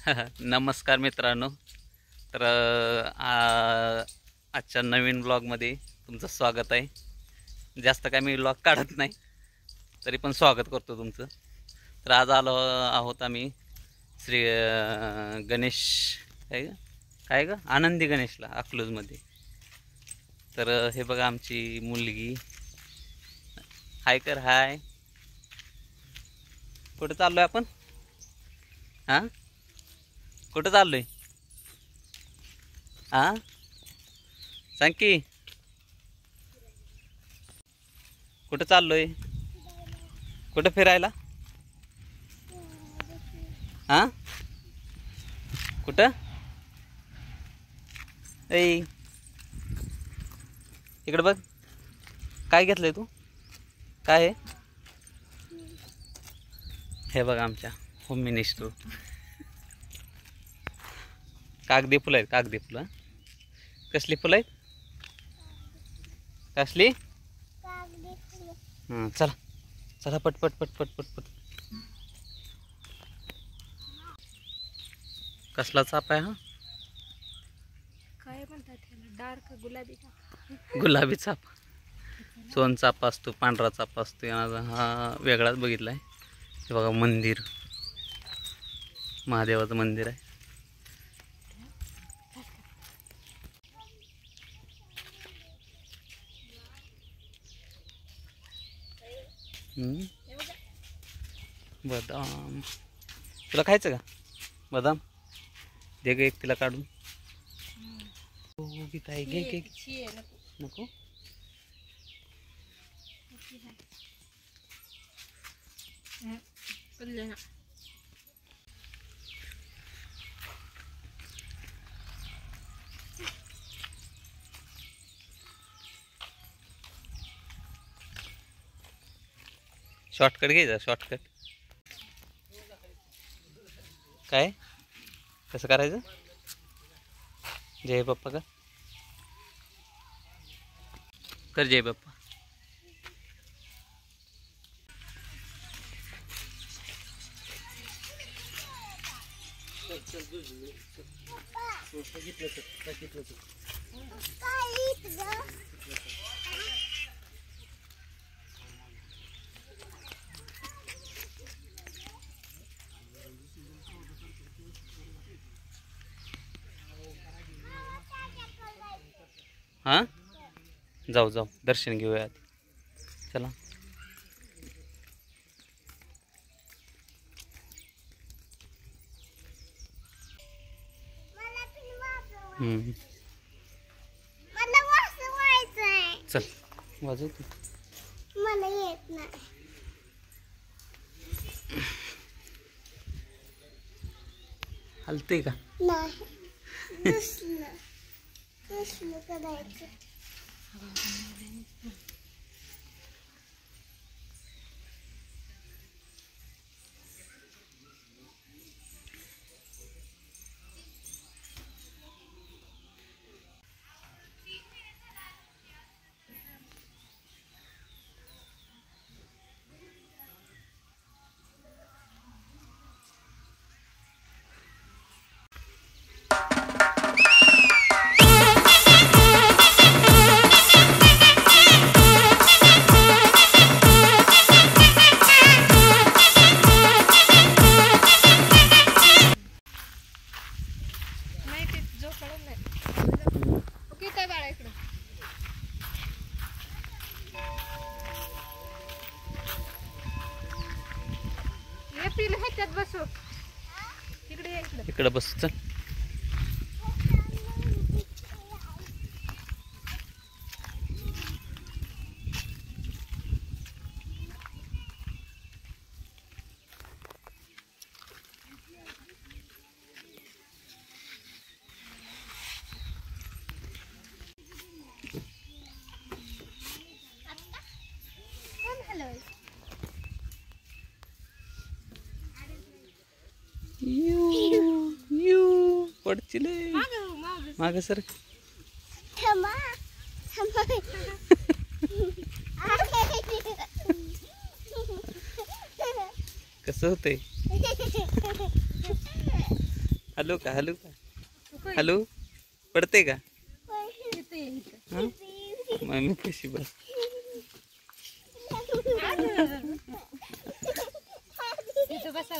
नमस्कार मित्रांनो. तर आजच्या नवीन ब्लॉगमध्ये तुमचं स्वागत आहे. जास्त काय मी ब्लॉग काढत नाही, तरी पण स्वागत करतो तुमचं. तर आज आलो आहोत आम्ही श्री गणेश काय ग आनंदी गणेशला अकलूजमध्ये. तर हे बघा आमची मुलगी. हाय कर हाय. कुठं चाललो आहे आपण? हां कुठं चाललोय? हां सांग की कुठं चाललोय? कुठं फिरायला? हां कुठं? ऐ इकडं बघ. काय घेतलंय तू? काय आहे हे बघा आमच्या होम मिनिस्टर. कागदी फुलं आहेत, कागदी फुलं. कसली फुलं आहेत? कसली? हां चला चला पटपट पटपट पटपट. कसला चाप आहे हा? काय म्हणतात त्याला? डार्क गुलाबी चाप. गुलाबी चाप. सोन चाप असतो, पांढरा चाप असतो. हा वेगळाच बघितला आहे. हे बघा मंदिर, महादेवाचं मंदिर आहे. बदाम तुला खायचं का? बदाम दे ग एक तिला काढून. घे घे घे. नको शॉर्टकट घ्यायचा. शॉर्टकट काय कसं करायचं? जय बाप्पा का कर. जय बाप्पा. हां जाऊ जाऊ दर्शन घेऊया आधी. चला चल वाजव तू. मला येत नाही. हलते का? नाही कसलं करायचं? बसू इकडे बस. चल पडचिले माग सर. कसं होतंय? हॅलो का हॅलो का हॅलो पडते का हं? मम्मी कशी बस बसा